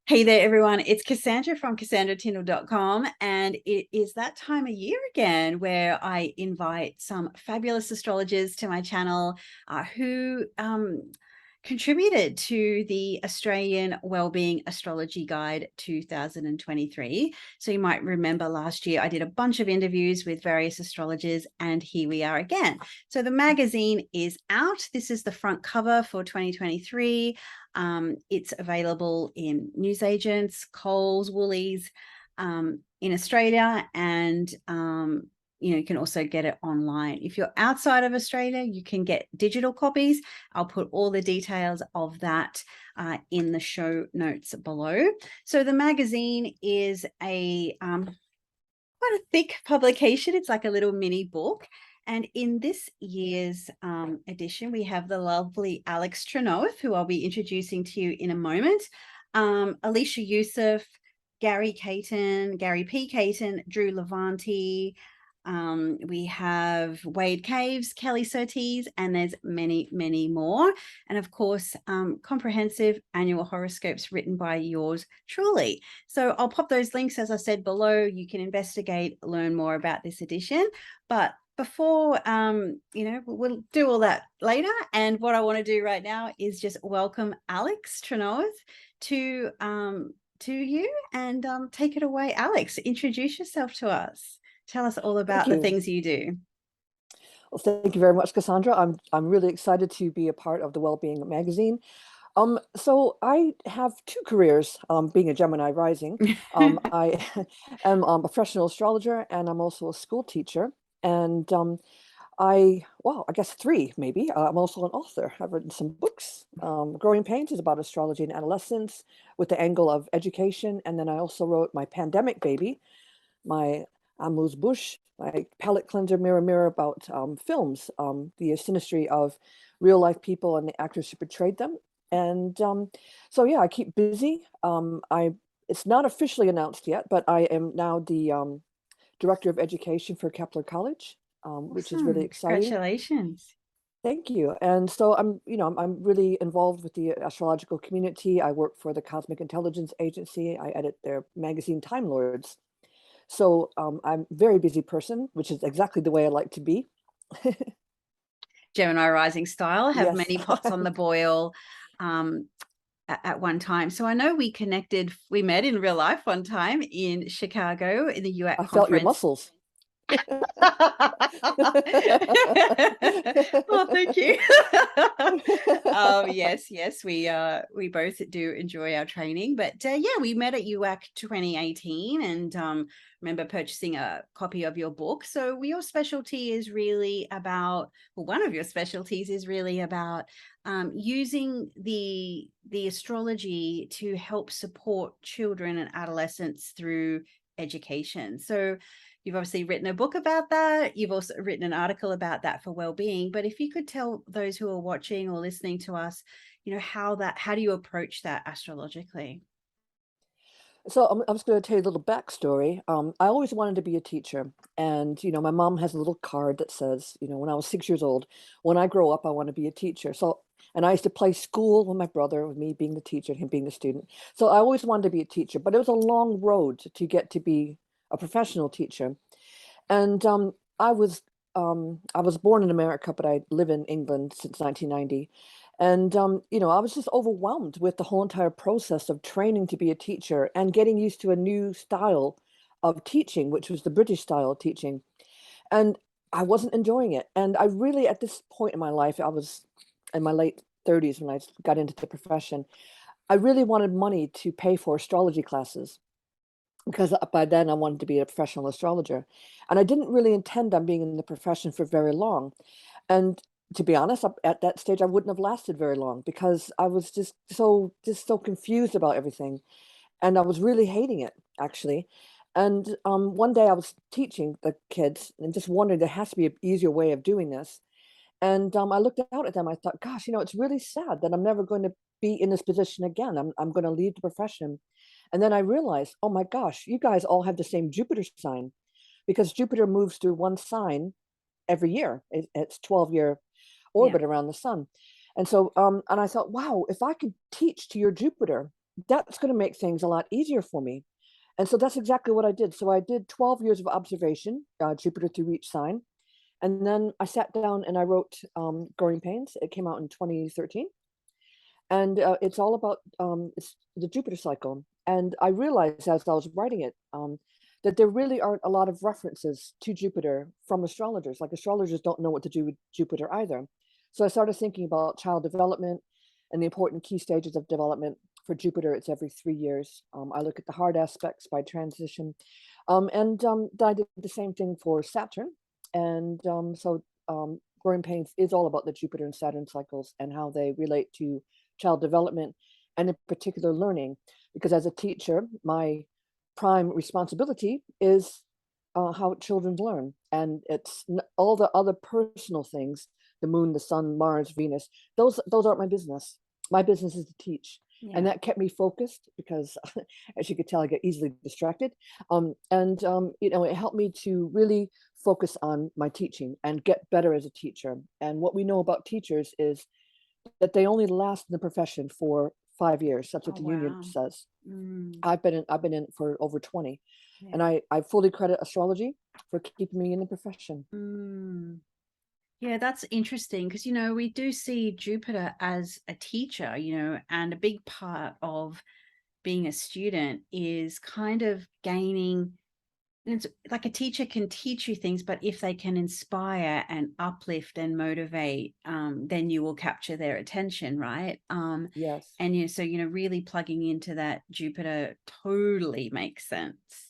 Hey there, everyone. It's Cassandra from CassandraTindall.com, and it is that time of year again where I invite some fabulous astrologers to my channel who contributed to the Australian Wellbeing Astrology Guide 2023. So you might remember last year I did a bunch of interviews with various astrologers, and here we are again. So the magazine is out. This is the front cover for 2023. It's available in newsagents, Coles, Woolies, in Australia, and you can also get it online. If you're outside of Australia, you can get digital copies. I'll put all the details of that in the show notes below. So the magazine is a quite a thick publication. It's like a little mini book. And in this year's edition, we have the lovely Alex Trenoweth, who I'll be introducing to you in a moment, Alicia Youssef, Gary P. Caton, Drew Levanti. We have Wade Caves, Kelly Surtees, and there's many, many more. And of course, comprehensive annual horoscopes written by yours truly. So I'll pop those links, as I said, below. You can investigate, learn more about this edition. But before, we'll do all that later. And what I want to do right now is just welcome Alex Trenoweth to you, and take it away. Alex, introduce yourself to us. Tell us all about the things you do. Well, thank you very much, Cassandra. I'm really excited to be a part of the WellBeing magazine. So I have two careers, being a Gemini rising. I am a professional astrologer, and I'm also a school teacher. And I guess three, maybe. I'm also an author. I've written some books. Growing Pains is about astrology and adolescence with the angle of education. And then I also wrote my pandemic baby, my Amuse Bouche, my palette cleanser, Mirror Mirror, about films, the synastry of real life people and the actors who portrayed them. And so, yeah, I keep busy. It's not officially announced yet, but I am now the director of education for Kepler College, which is really exciting. Congratulations. Thank you. And so I'm really involved with the astrological community. I work for the Cosmic Intelligence Agency. I edit their magazine Time Lords. So I'm a very busy person, which is exactly the way I like to be. Gemini rising style, have Yes. many pots on the boil at one time. So I know we met in real life one time in Chicago in the UAC I conference. felt your muscles. Well, thank you. Yes, we both do enjoy our training, but yeah, we met at UAC 2018, and remember purchasing a copy of your book. So your specialty is really about, well, one of your specialties is really about using the astrology to help support children and adolescents through education. So you've obviously written a book about that. You've also written an article about that for Wellbeing. But if you could tell those who are watching or listening to us, how do you approach that astrologically? So I'm just going to tell you a little backstory. I always wanted to be a teacher. And, my mom has a little card that says, when I was 6 years old, when I grow up, I want to be a teacher. And I used to play school with my brother, with me being the teacher and him being the student. So I always wanted to be a teacher, but it was a long road to get to be a professional teacher. And I was born in America, but I live in England since 1990. And I was just overwhelmed with the whole entire process of training to be a teacher and getting used to a new style of teaching, which was the British style of teaching. And I wasn't enjoying it. And I really, at this point in my life, I was in my late 30s when I got into the profession. I really wanted money to pay for astrology classes, because by then I wanted to be a professional astrologer. And I didn't really intend on being in the profession for very long. And to be honest, at that stage, I wouldn't have lasted very long because I was just so confused about everything. And I was really hating it, actually. And one day I was teaching the kids and just wondering there has to be an easier way of doing this. And I looked out at them. I thought, gosh, it's really sad that I'm never going to be in this position again. I'm going to leave the profession. And then I realized, oh my gosh, you guys all have the same Jupiter sign, because Jupiter moves through one sign every year. It's 12-year orbit around the sun. And so, and I thought, wow, if I could teach to your Jupiter, that's going to make things a lot easier for me. And so that's exactly what I did. So I did 12 years of observation, Jupiter through each sign. And then I sat down and I wrote Growing Pains. It came out in 2013. And it's all about it's the Jupiter cycle. And I realized as I was writing it that there really aren't a lot of references to Jupiter from astrologers. Like astrologers don't know what to do with Jupiter either. So I started thinking about child development and the important key stages of development. For Jupiter, it's every 3 years. I look at the hard aspects by transition. And I did the same thing for Saturn. And Growing Pains is all about the Jupiter and Saturn cycles and how they relate to child development and in particular learning. Because as a teacher, my prime responsibility is how children learn. And it's all the other personal things, the moon, the sun, Mars, Venus, those aren't my business. My business is to teach. And Yeah. that kept me focused because, as you could tell, I get easily distracted. It helped me to really focus on my teaching and get better as a teacher. And what we know about teachers is that they only last in the profession for 5 years. That's what Oh, the union wow. says. Mm, I've been in for over 20, and yeah. I fully credit astrology for keeping me in the profession. Mm. Yeah, that's interesting because, you know, we do see Jupiter as a teacher, you know, and a big part of being a student is kind of gaining. And it's like a teacher can teach you things, but if they can inspire and uplift and motivate, then you will capture their attention, right? Yes. And so really plugging into that Jupiter totally makes sense.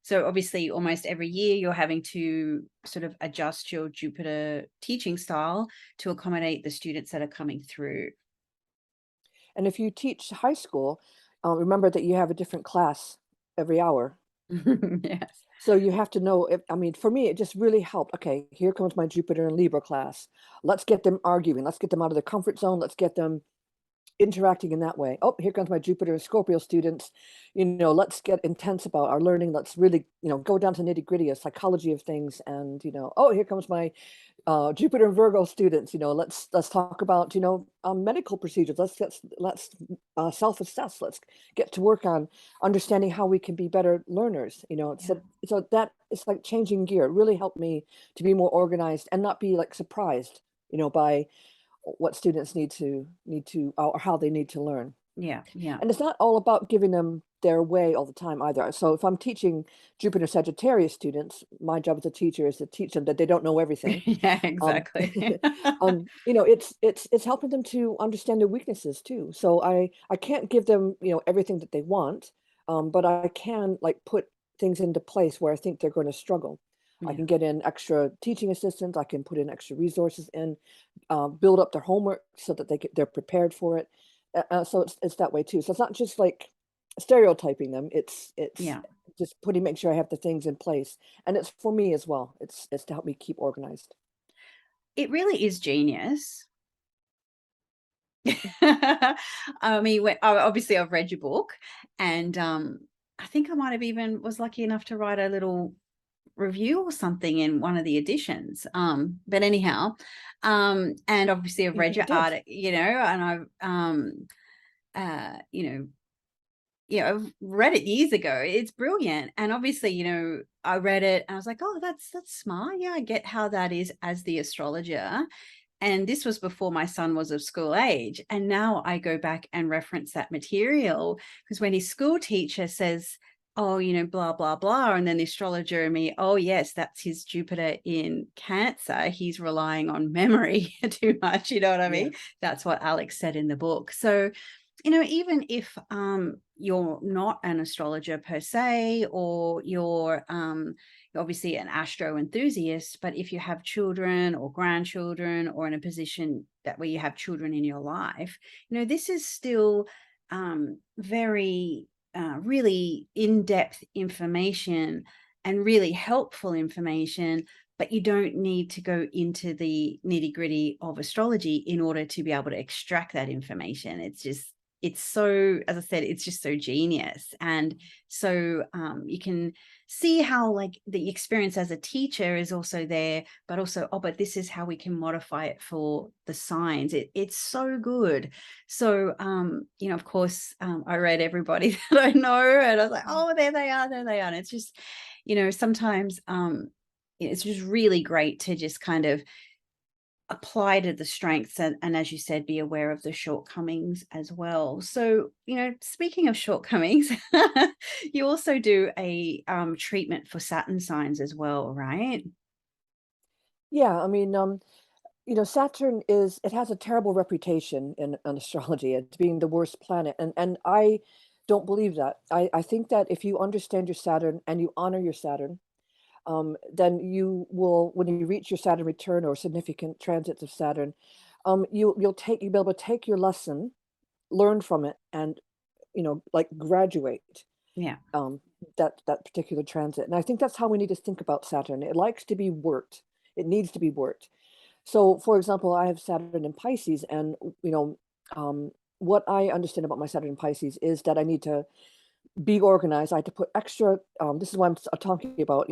So obviously, almost every year you're having to sort of adjust your Jupiter teaching style to accommodate the students that are coming through. And if you teach high school, remember that you have a different class every hour. Yes. So you have to know if, I mean, for me, it just really helped. Okay, here comes my Jupiter and Libra class. Let's get them arguing. Let's get them out of their comfort zone. Let's get them interacting in that way. Oh, here comes my Jupiter and Scorpio students. Let's get intense about our learning. Let's really, go down to nitty gritty, a psychology of things. And, oh, here comes my Jupiter and Virgo students. Let's talk about, medical procedures. Let's self-assess. Let's get to work on understanding how we can be better learners. Yeah. So that it's like changing gear. It really helped me to be more organized and not be like surprised, by what students need to or how they need to learn. Yeah. Yeah. And it's not all about giving them their way all the time either. So if I'm teaching Jupiter Sagittarius students, my job as a teacher is to teach them that they don't know everything. Yeah, Um, exactly. it's helping them to understand their weaknesses too. So I can't give them, everything that they want, but I can like put things into place where I think they're going to struggle. I Yeah. can get in extra teaching assistants. I can put in extra resources in, build up their homework so that they're prepared for it. So it's that way too. So it's not just like stereotyping them. It's Yeah. just make sure I have the things in place, and it's for me as well. It's to help me keep organized. It really is genius. I mean, obviously I've read your book, and I think I might have even was lucky enough to write a little review or something in one of the editions. But anyhow, and obviously I've You read your did. art, and I've I've read it years ago. It's brilliant. And obviously, I read it and I was like, oh, that's smart. Yeah, I get how that is as the astrologer. And this was before my son was of school age. And now I go back and reference that material because when his school teacher says, oh, blah, blah, blah. And then the astrologer and me, oh, yes, that's his Jupiter in Cancer. He's relying on memory too much. You know what I Yeah. mean? That's what Alex said in the book. So, even if you're not an astrologer per se, or you're obviously an astro enthusiast, but if you have children or grandchildren or in a position that where you have children in your life, this is still very really in-depth information and really helpful information, but you don't need to go into the nitty-gritty of astrology in order to be able to extract that information. it's so, as I said, it's just so genius. And so you can see how like the experience as a teacher is also there, but also, oh, but this is how we can modify it for the signs. It's so good. So you know, of course, I read everybody that I know, and I was like, oh, there they are, there they are. And it's just, you know, sometimes it's just really great to just kind of apply to the strengths, and as you said, be aware of the shortcomings as well. So, you know, speaking of shortcomings, you also do a treatment for Saturn signs as well, right? Yeah, I mean, Saturn it has a terrible reputation in astrology as being the worst planet. And I don't believe that. I think that if you understand your Saturn and you honor your Saturn, then you will, when you reach your Saturn return or significant transits of Saturn, you'll be able to take your lesson, learn from it, and like graduate Yeah. um, that particular transit. And I think that's how we need to think about Saturn. It likes to be worked. It needs to be worked. So, for example, I have Saturn in Pisces, and what I understand about my Saturn in Pisces is that I need to be organized. I had to put extra. This is why I'm talking about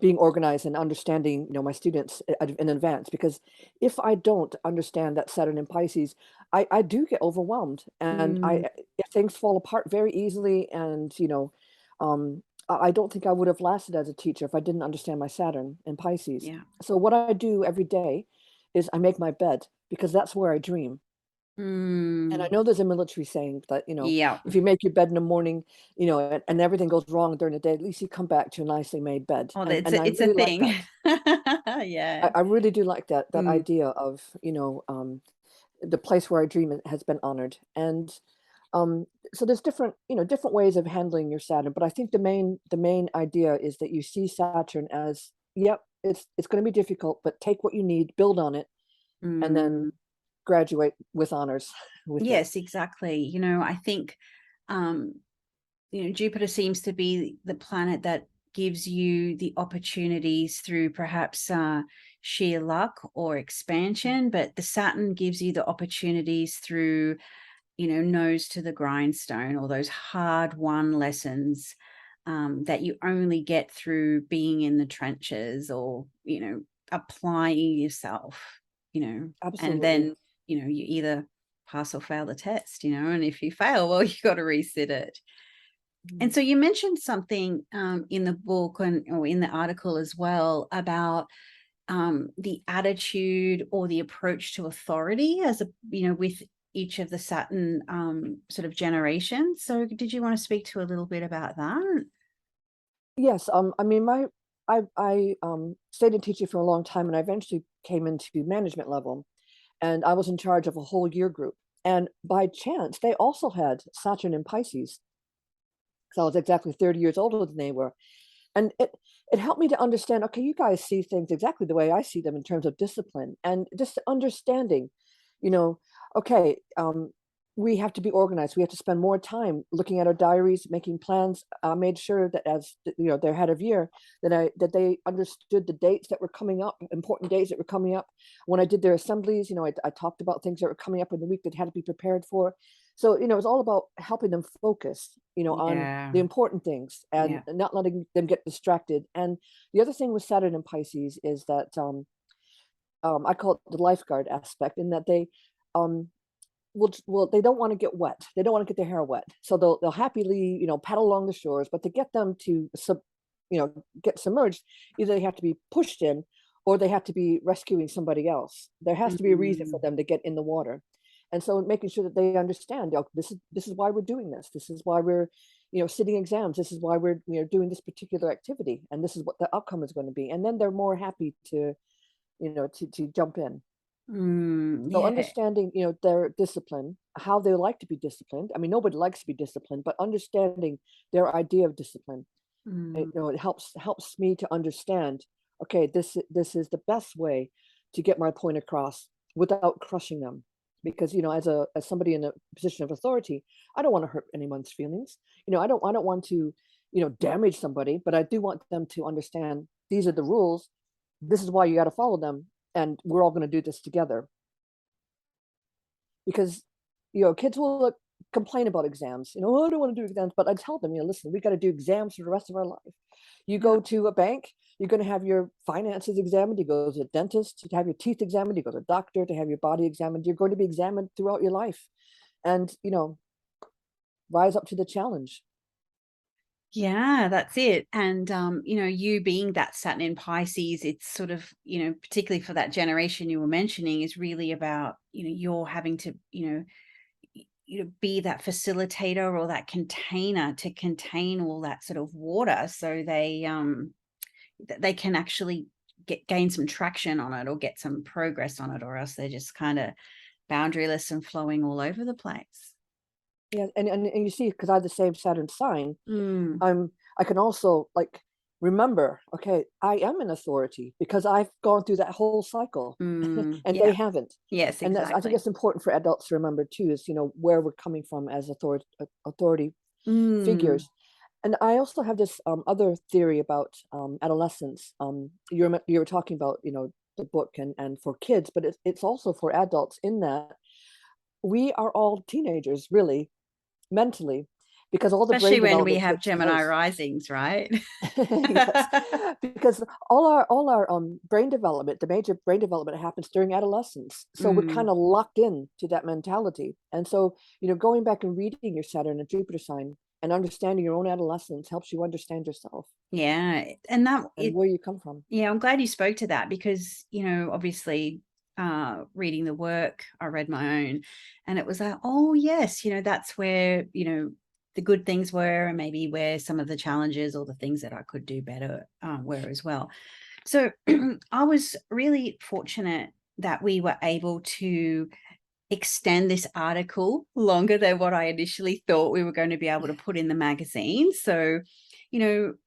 being organized and understanding my students in advance, because if I don't understand that Saturn in Pisces, I do get overwhelmed, and Mm, if things fall apart very easily, and I don't think I would have lasted as a teacher if I didn't understand my Saturn in Pisces. yeah. So what I do every day is I make my bed, because that's where I dream. And I Mm, know there's a military saying that, yeah. if you make your bed in the morning, and everything goes wrong during the day, at least you come back to a nicely made bed. Oh, And it's and I a, it's a really like thing. that. Yeah. I really do like that Mm, idea of, the place where I dream has been honored. And um, so there's different ways of handling your Saturn, but I think the main idea is that you see Saturn as, yep, it's going to be difficult, but take what you need, build on it, and then mm. graduate with honors with it. Yes, exactly. You know, I think um you know, Jupiter seems to be the planet that gives you the opportunities through perhaps sheer luck or expansion, but the Saturn gives you the opportunities through, you know, nose to the grindstone, or those hard won lessons that you only get through being in the trenches, or, you know, applying yourself, you know, and Absolutely. then, you know, you either pass or fail the test, you know, and if you fail, well, you got to resit it. And Mhm. so you mentioned something in the book or in the article as well about the attitude or the approach to authority as a, you know, with each of the Saturn sort of generations. So did you want to speak to a little bit about that? Yes, I mean, I stayed in teaching for a long time, and I eventually came into management level, and I was in charge of a whole year group. And by chance, they also had Saturn in Pisces. So I was exactly 30 years older than they were. And it helped me to understand, okay, you guys see things exactly the way I see them in terms of discipline and just understanding, you know, okay, we have to be organized. We have to spend more time looking at our diaries, making plans. I made sure that as their head of year, that they understood the dates that were coming up, important days that were coming up. When I did their assemblies, I talked about things that were coming up in the week that had to be prepared for. So, it was all about helping them focus, on Yeah. the important things and Yeah. not letting them get distracted. And the other thing with Saturn and Pisces is that I call it the lifeguard aspect, in that they um, well, they don't want to get wet. They don't want to get their hair wet, so they'll happily paddle along the shores. But to get them to get submerged, either they have to be pushed in, or they have to be rescuing somebody else. There has to be a reason for Mm, them to get in the water. And so making sure that they understand, this is why we're doing this. This is why we're sitting exams. This is why we're doing this particular activity, and this is what the outcome is going to be. And then they're more happy to to jump in. So yeah. understanding, their discipline, how they like to be disciplined. I mean, nobody likes to be disciplined, but understanding their idea of discipline, Mm, it helps me to understand. Okay, this is the best way to get my point across without crushing them. Because as somebody in a position of authority, I don't want to hurt anyone's feelings. I don't want to damage somebody, but I do want them to understand these are the rules. This is why you got to follow them, and we're all going to do this together. Because kids will look complain about exams. Oh, I don't want to do exams, but I tell them, listen, we got to do exams for the rest of our life. You Yeah. go to a bank, you're going to have your finances examined. You go to a dentist to have your teeth examined. You go to a doctor to have your body examined. You're going to be examined throughout your life, and rise up to the challenge. Yeah, that's it. And you being that Saturn in Pisces, it's sort of, particularly for that generation you were mentioning, is really about, you're having to, be that facilitator or that container to contain all that sort of water, so they can actually gain some traction on it or get some progress on it, or else they're just kind of boundaryless and flowing all over the place. Yeah, and you see, because I have the same Saturn sign, Mm, I can also remember, okay, I am an authority because I've gone through that whole cycle, and they yeah. haven't. Yes, And I think exactly. it's important for adults to remember too, is where we're coming from as authority Mm, figures. And I also have this other theory about adolescence. You were talking about the book and for kids, but it's also for adults, in that we are all teenagers, really, mentally, because all the especially brain when we development have takes Gemini place. risings, right? Yes, because all our brain development, the major brain development, happens during adolescence. So we're kind Mm, of locked in to that mentality. And so, going back and reading your Saturn and Jupiter sign and understanding your own adolescence helps you understand yourself yeah, and that and it where you come from. yeah, I'm glad you spoke to that, because, obviously, reading the work, I read my own, and it was like, oh yes, that's where, the good things were, and maybe where some of the challenges or the things that I could do better were as well. So I was really fortunate that we were able to extend this article longer than what I initially thought we were going to be able to put in the magazine. So,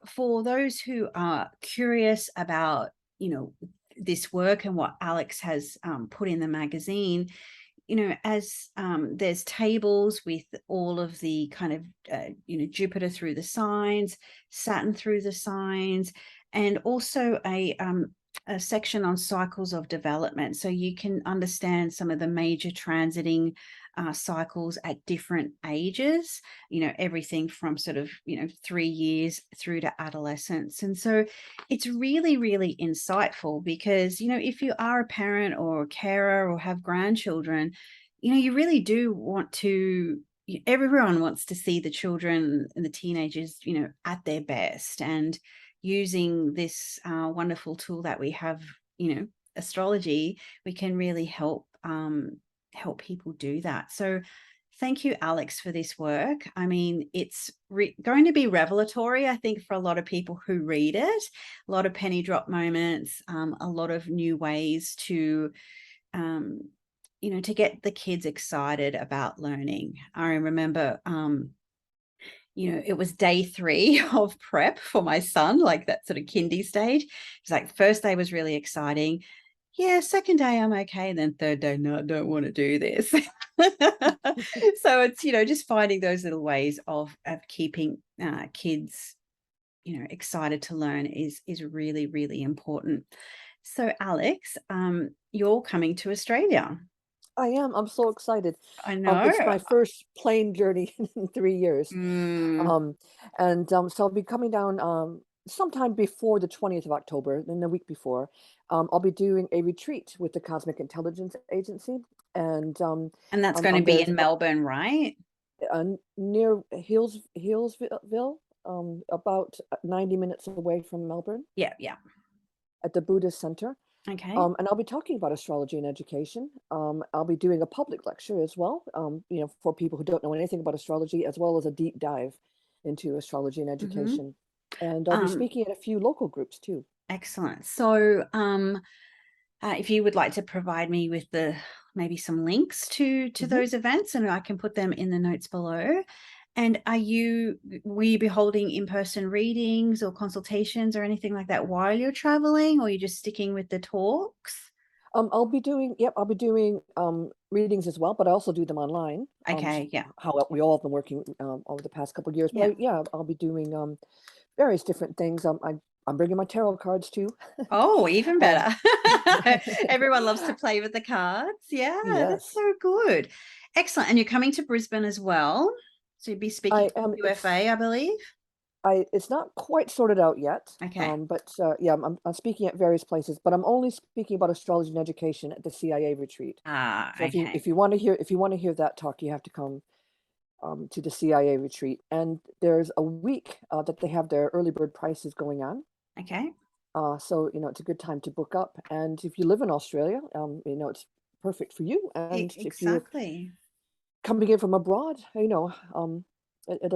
for those who are curious about, this work and what Alex has put in the magazine, as there's tables with all of the kind of, Jupiter through the signs, Saturn through the signs, and also a section on cycles of development. So you can understand some of the major transiting cycles at different ages, everything from sort of, 3 years through to adolescence. And so it's really, really insightful, because, if you are a parent or a carer or have grandchildren, you really do want to, everyone wants to see the children and the teenagers, at their best. And using this wonderful tool that we have, astrology, we can really help people do that. So thank you, Alex, for this work. I mean, it's going to be revelatory, I think, for a lot of people who read it. A lot of penny drop moments, a lot of new ways to to get the kids excited about learning. I remember, it was day 3 of prep for my son, like that sort of kindy stage. It's like, first day was really exciting. Yeah, second day I'm okay. And then third day, no, I don't want to do this. So it's, just finding those little ways of keeping kids, excited to learn is really, really important. So Alex, you're coming to Australia. I am. I'm so excited. I know. It's my first plane journey in 3 years. Mm, Um, and so I'll be coming down sometime before the 20th of October, then the week before. I'll be doing a retreat with the Cosmic Intelligence Agency. And and that's going to be there's in Melbourne, right? near Hillsville, about 90 minutes away from Melbourne, Yeah, yeah. at the Buddhist Center. Okay. And I'll be talking about astrology and education. I'll be doing a public lecture as well, for people who don't know anything about astrology, as well as a deep dive into astrology and Mm-hmm. education. And I'll be speaking at a few local groups too. Excellent. So, if you would like to provide me with maybe some links to Mhm. those events, and I can put them in the notes below. And will you be holding in-person readings or consultations or anything like that while you're traveling, or are you just sticking with the talks? I'll be doing readings as well, but I also do them online. Okay, yeah, How we all have been working over the past couple of years. But yeah. I'll be doing various different things. I'm bringing my tarot cards too. Oh, even Um, better. Everyone loves to play with the cards. Yeah, that's yes. so good. Excellent. And you're coming to Brisbane as well. So you'd be speaking I to am. UFA, I believe. It's not quite sorted out yet. Okay. But yeah, I'm speaking at various places, but I'm only speaking about astrology and education at the CIA retreat. Ah, So okay. if you want to hear that talk, you have to come to the CIA retreat. And there's a week that they have their early bird prices going on. Okay. So it's a good time to book up. And if you live in Australia, it's perfect for you. And if you're Exactly. coming in from abroad, it'll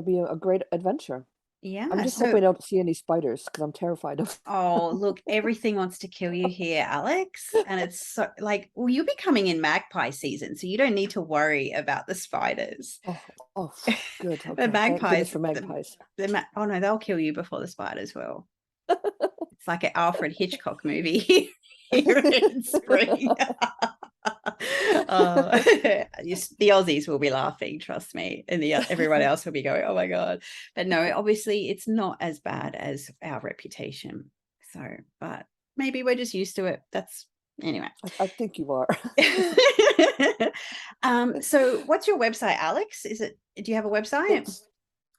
be a great adventure. I'm Yeah. just So, hoping I don't see any spiders because I'm terrified of. oh, look, everything wants to kill you here, Alex. And it's so like, well, you'll be coming in magpie season, so you don't need to worry about the spiders. Oh, oh, good. The Okay. Thank goodness magpies, for magpies. oh no, they'll kill you before the spiders will. It's like an Alfred Hitchcock movie here in spring. The Aussies will be laughing, trust me, and everyone else will be going, "Oh my god!" But no, obviously, it's not as bad as our reputation. So, but maybe we're just used to it. That's anyway. I think you are. So what's your website, Alex? Do you have a website? It's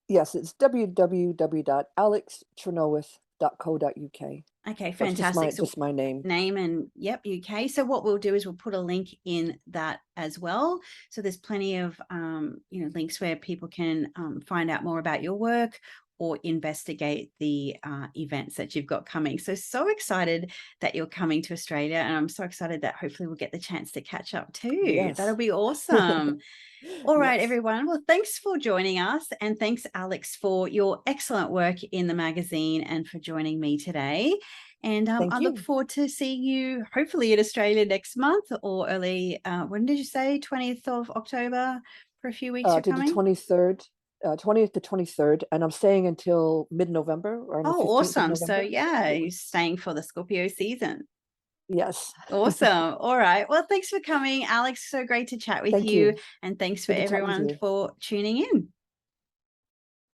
Yes, it's www.alextrenoweth.co.uk. Okay, That's fantastic. So just my name. name and yep, UK. So what we'll do is we'll put a link in that as well. So there's plenty of links where people can find out more about your work or investigate the events that you've got coming. So excited that you're coming to Australia, and I'm so excited that hopefully we'll get the chance to catch up too. That'll Yes. be awesome. All right, Yes. everyone. Well, thanks for joining us. And thanks, Alex, for your excellent work in the magazine and for joining me today. And Thank I look you. forward to seeing you hopefully in Australia next month or early, when did you say? 20th of October for a few weeks you're To the coming? 23rd, 20th to 23rd, and I'm staying until mid-November or on the Oh, 15th of awesome. So, November. yeah, you're staying for the Scorpio season. Yes. Awesome. All right. Well, thanks for coming, Alex. So great to chat with Thank you. you. And thanks for Good to chat with everyone you. for tuning in.